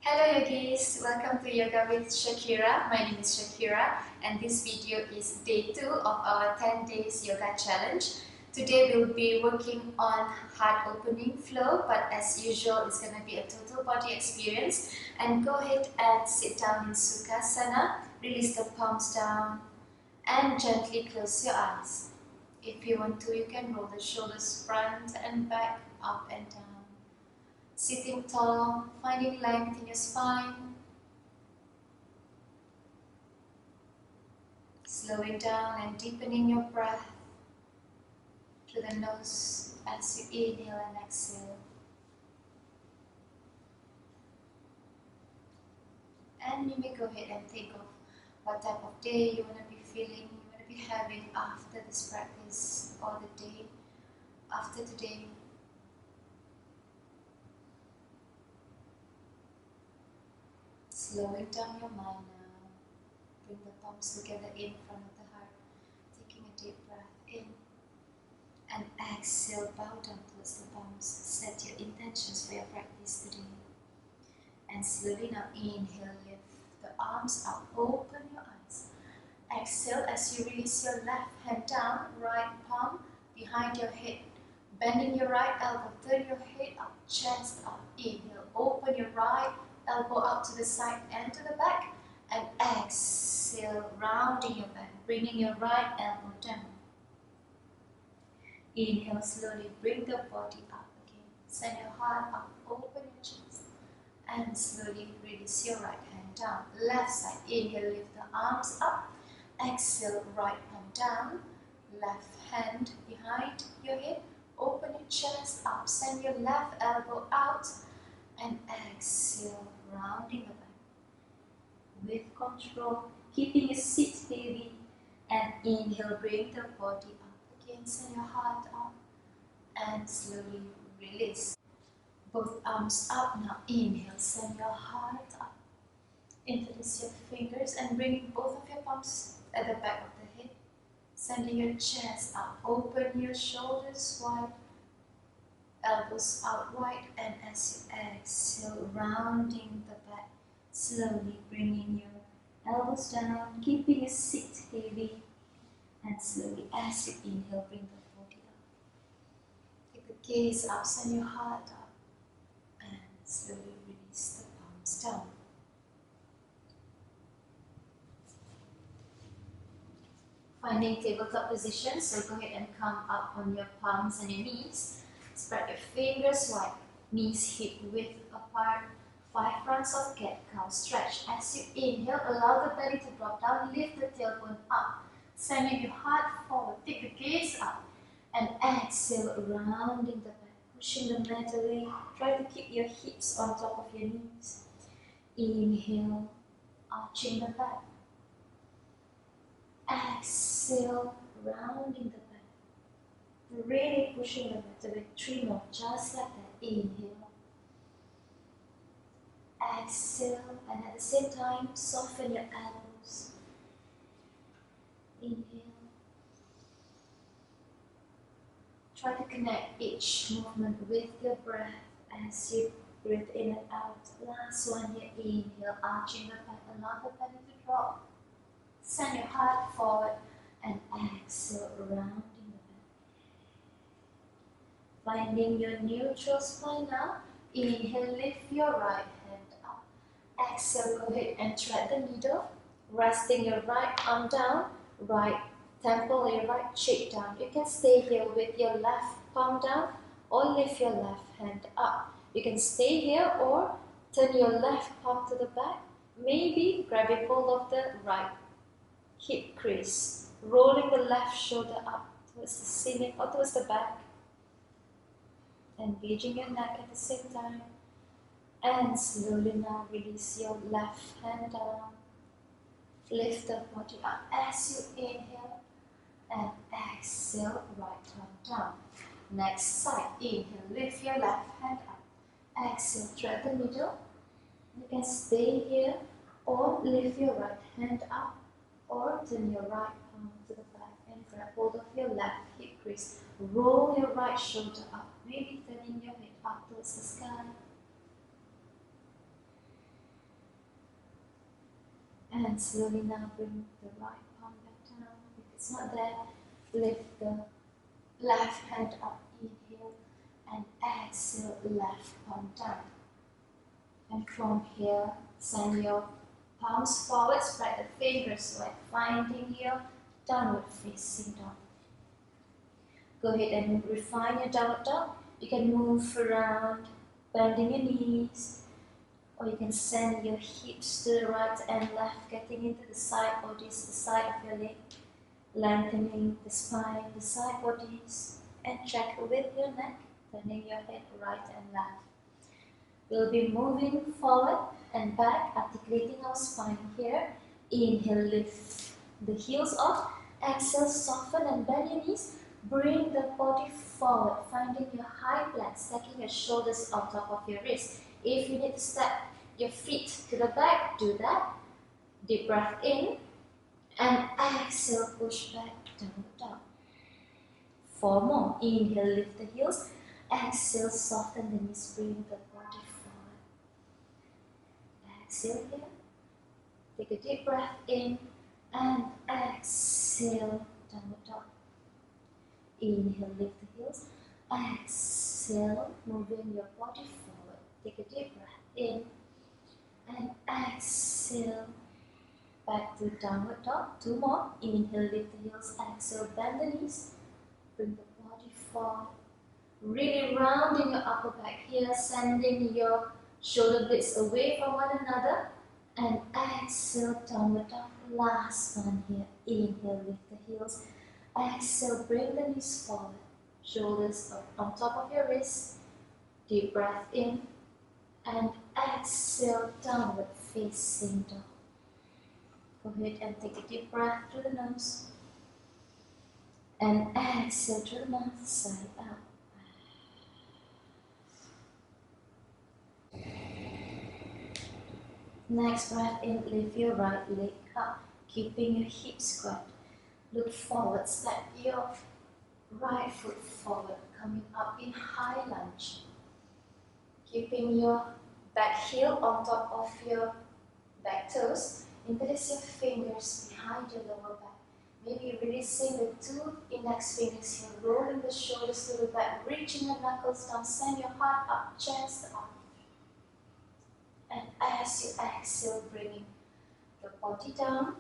Hello yogis, welcome to Yoga with Shakira. My name is Shakira and this video is day 2 of our 10 days yoga challenge. Today we'll be working on heart opening flow, but as usual it's going to be a total body experience. And go ahead and sit down in Sukhasana, release the palms down and gently close your eyes. If you want to, you can roll the shoulders front and back, up and down. Sitting tall, finding length in your spine. Slowing down and deepening your breath through the nose as you inhale and exhale. And you may go ahead and think of what type of day you want to be feeling, you want to be having after this practice or the day after today. Slowing down your mind now. Bring the palms together in front of the heart. Taking a deep breath in. And exhale, bow down towards the palms. Set your intentions for your practice today. And slowly now inhale, lift the arms up, open your eyes. Exhale as you release your left hand down, right palm behind your head. Bending your right elbow, turn your head up, chest up. Inhale, open your right elbow out to the side and to the back, and exhale, rounding your back, bringing your right elbow down. Inhale, slowly bring the body up again. Send your heart up, open your chest, and slowly release your right hand down. Left side, inhale, lift the arms up. Exhale, right palm down, left hand behind your head. Open your chest up, send your left elbow out, and exhale, rounding the back. With control, keeping your seat heavy, and inhale, bring the body up again, send your heart up, and slowly release. Both arms up, now inhale, send your heart up. Interlace your fingers and bring both of your palms at the back of the head. Sending your chest up, open your shoulders wide, elbows out wide, and as you exhale, rounding the back, slowly bringing your elbows down, keeping your seat heavy, and slowly as you inhale, bring the body up. Take the gaze up, send your heart up, and slowly release the palms down. Finding tabletop position, so go ahead and come up on your palms and your knees. Spread your fingers wide, knees hip width apart, 5 rounds of cat-cow stretch. As you inhale, allow the belly to drop down, lift the tailbone up, sending your heart forward, take the gaze up, and exhale, rounding the back, pushing the mat away. Try to keep your hips on top of your knees. Inhale, arching the back. Exhale, rounding the back. Really pushing the mat away. 3 more, just like that. Inhale. Exhale, and at the same time, soften your elbows. Inhale. Try to connect each movement with your breath as you breathe in and out. Last one here. Inhale, arching the back. Allow the belly to drop. Send your heart forward and exhale, rounding the back. Finding your neutral spine now. Inhale, lift your right hand up. Exhale, go ahead and thread the needle. Resting your right arm down, right temple, your right cheek down. You can stay here with your left palm down or lift your left hand up. You can stay here or turn your left palm to the back. Maybe grabbing hold of the right hip crease, rolling the left shoulder up towards the ceiling or towards the back, engaging your neck at the same time, and slowly now release your left hand down, lift the body up as you inhale, and exhale, right arm down. Next side, inhale, lift your left hand up, exhale, thread the needle. You can stay here or lift your right hand up, or turn your right palm to the back and grab hold of your left hip crease. Roll your right shoulder up, maybe turning your head up towards the sky. And slowly now bring the right palm back down. If it's not there, lift the left hand up. Inhale and exhale, left palm down. And from here, send your palms forward, spread the fingers wide, finding your downward facing dog. Go ahead and refine your downward dog. You can move around, bending your knees, or you can send your hips to the right and left, getting into the side bodies, the side of your leg, lengthening the spine, the side bodies, and check with your neck, turning your head right and left. We'll be moving forward and back, articulating our spine here. Inhale, lift the heels up. Exhale, soften and bend your knees. Bring the body forward, finding your high plank, stacking your shoulders on top of your wrists. If you need to step your feet to the back, do that. Deep breath in and exhale, push back, downward dog. 4 more. Inhale, lift the heels. Exhale, soften the knees, bring the body forward. Exhale here. Take a deep breath in and exhale, downward dog. Inhale, lift the heels. Exhale, moving your body forward. Take a deep breath in and exhale, back to downward dog. 2 more. Inhale, lift the heels. Exhale, bend the knees. Bring the body forward. Really rounding your upper back here, sending your shoulder blades away from one another. And exhale, downward dog. Last one here. Inhale, lift the heels. Exhale, bring the knees forward. Shoulders on top of your wrists. Deep breath in. And exhale, downward facing dog. Go ahead and take a deep breath through the nose. And exhale through the mouth, side out. Next breath in, lift your right leg up, keeping your hips squared. Look forward, step your right foot forward, coming up in high lunge. Keeping your back heel on top of your back toes. Interlace your fingers behind your lower back. Maybe releasing the 2 index fingers here, rolling the shoulders to the back, reaching your knuckles down, send your heart up, chest up. And as you exhale, bringing the body down,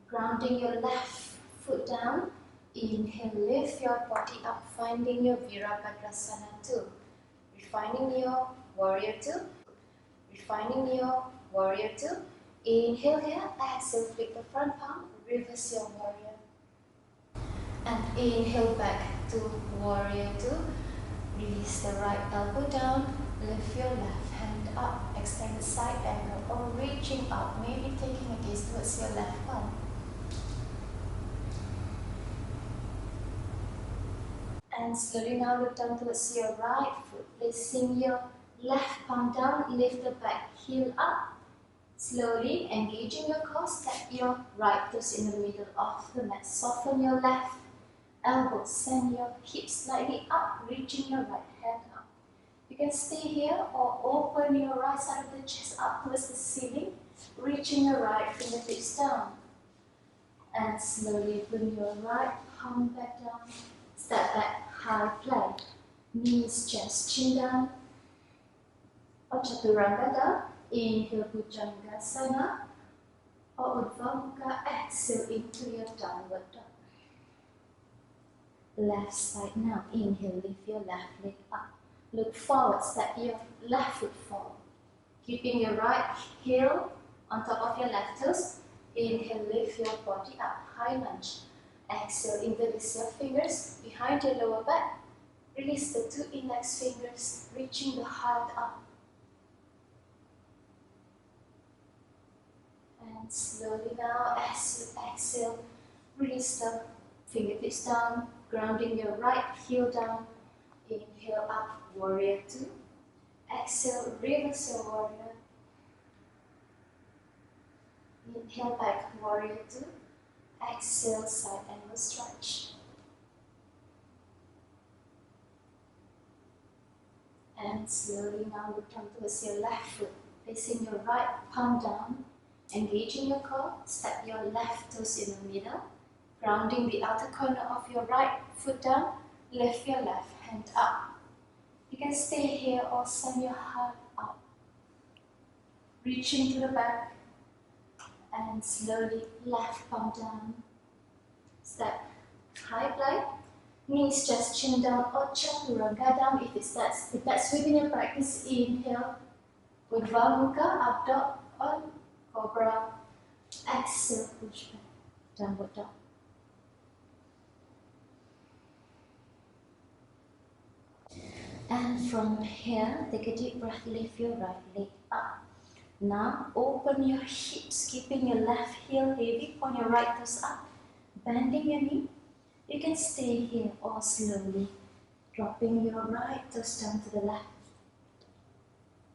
grounding your left foot down. Inhale, lift your body up, finding your Virabhadrasana 2. Refining your warrior 2. Refining your warrior 2. Inhale here, exhale, flick the front palm, reverse your warrior. And inhale back to warrior 2. Release the right elbow down, lift your left hand up, extend the side angle or reaching up, maybe taking a gaze towards your left palm. And slowly now look down towards your right foot, placing your left palm down, lift the back heel up. Slowly engaging your core, step your right toes in the middle of the mat. Soften your left elbow, send your hips slightly up, reaching your right hand up. You can stay here or open your right side of the chest up towards the ceiling, reaching your right fingertips down. And slowly bring your right palm back down, step back, high plank, knees, chest, chin down, or chaturanga down. Inhale, Bhujangasana, or Urdhva Mukha, exhale into your downward dog. Left side now, inhale, lift your left leg up. Look forward, step your left foot forward. Keeping your right heel on top of your left toes. Inhale, lift your body up, high lunge. Exhale, interlace your fingers behind your lower back. Release the 2 index fingers, reaching the heart up. And slowly now, as you exhale, release the fingertips down, grounding your right heel down. Inhale up, warrior 2. Exhale, reverse your warrior. Inhale back, warrior 2. Exhale, side angle stretch. And slowly now look down towards your left foot, facing your right palm down, engaging your core, step your left toes in the middle, grounding the outer corner of your right foot down, lift your left hand up. You can stay here or send your heart up, reaching to the back, and slowly left palm down, step high plank, knees just chin down or chaturanga down if that's within your practice. Inhale, Urdhva Mukha, up dog or cobra. Exhale, push back, downward dog. And from here, take a deep breath, lift your right leg up. Now open your hips, keeping your left heel heavy, point your right toes up, bending your knee. You can stay here or slowly dropping your right toes down to the left.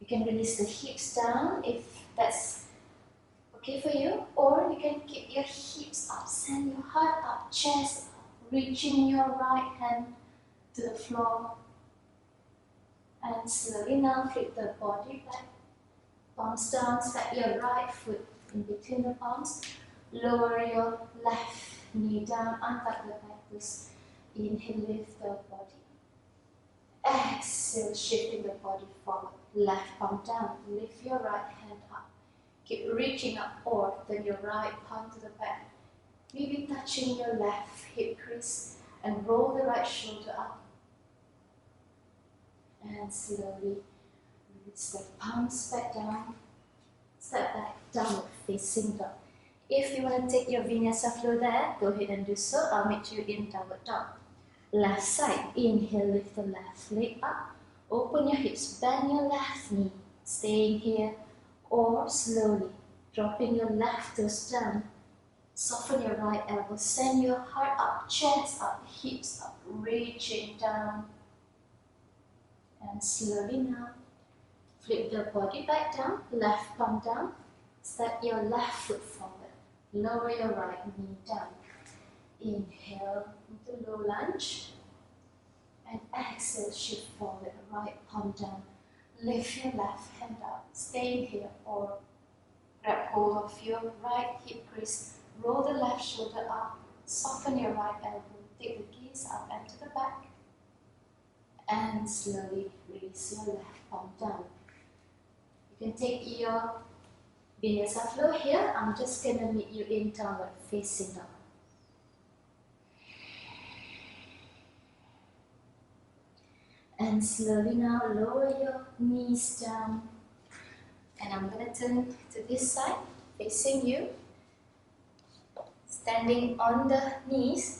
You can release the hips down if that's okay for you, or you can keep your hips up, send your heart up, chest up, reaching your right hand to the floor. And slowly now flip the body back, palms down, step your right foot in between the palms, lower your left knee down, untuck the back toes. Inhale, lift the body. Exhale, shifting the body forward, left palm down, lift your right hand up. Keep reaching up or turn your right palm to the back, maybe touching your left hip crease, and roll the right shoulder up. And slowly release the palms back down, step back, downward facing dog. If you want to take your vinyasa flow there, go ahead and do so. I'll meet you in downward dog. Left side, inhale, lift the left leg up, open your hips, bend your left knee, staying here, or slowly dropping your left toes down, soften your right elbow, send your heart up, chest up, hips up, reaching down. And slowly now, flip the body back down, left palm down, step your left foot forward, lower your right knee down. Inhale into low lunge, and exhale, shift forward, right palm down, lift your left hand up, stay here or grab hold of your right hip crease, roll the left shoulder up, soften your right elbow, take the gaze up and to the back. And slowly release your left palm down. You can take your vinyasa flow here. I'm just going to meet you in downward facing dog. And slowly now lower your knees down. And I'm going to turn to this side, facing you. Standing on the knees.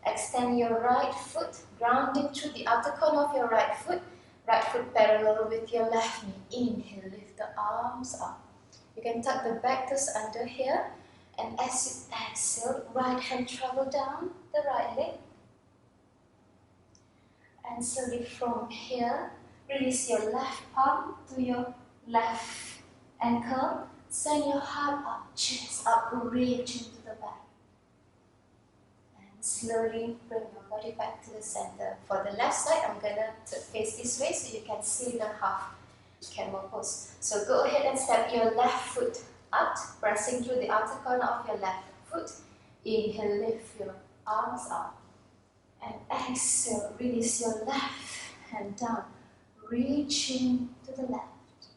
Extend your right foot, grounding through the outer corner of your right foot parallel with your left knee. Inhale, lift the arms up. You can tuck the back toes under here, and as you exhale, right hand travel down the right leg. And slowly from here, release your left palm to your left ankle. Send your heart up, chest up, reaching to the back. Slowly bring your body back to the center. For the left side, I'm going to face this way so you can see the half camel pose. So go ahead and step your left foot out, pressing through the outer corner of your left foot. Inhale, lift your arms up. And exhale, release your left hand down, reaching to the left.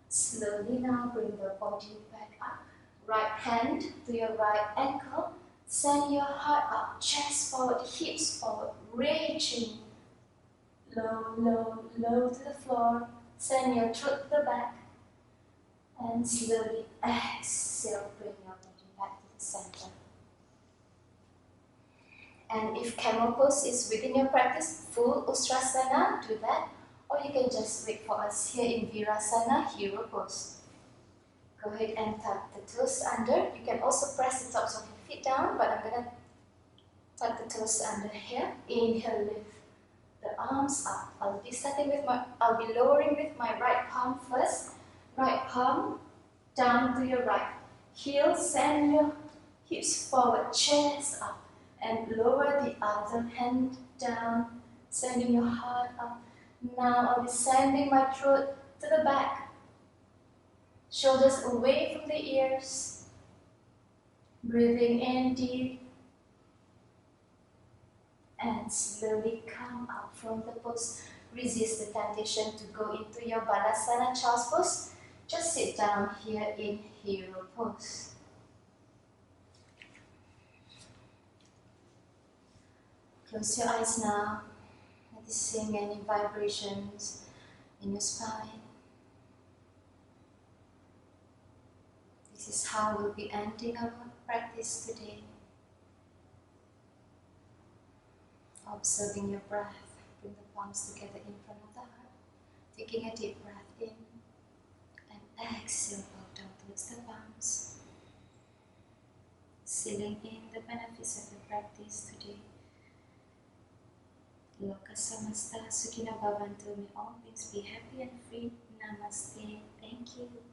Slowly now bring the body back up. Right hand to your right ankle, send your heart up, chest forward, hips forward, reaching low, low, low to the floor, send your throat to the back, and slowly exhale, bring your body back to the center. And if camel pose is within your practice, full Ustrasana, do that, or you can just wait for us here in Virasana, hero pose. Go ahead and tuck the toes under. You can also press the tops of your feet down, but I'm going to tuck the toes under here. Inhale, lift the arms up. I'll be lowering with my right palm first. Right palm down to your right heel. Send your hips forward, chest up, and lower the other hand down, sending your heart up. Now I'll be sending my throat to the back, shoulders away from the ears, breathing in deep, and slowly come out from the pose. Resist the temptation to go into your Balasana Child's pose. Just sit down here in hero pose. Close your eyes now, noticing any vibrations in your spine. This is how we'll be ending our practice today. Observing your breath. Bring the palms together in front of the heart. Taking a deep breath in and exhale, bow down towards the palms. Sealing in the benefits of the practice today. Loka samasta sukhina bhavantu. May all beings be happy and free. Namaste. Thank you.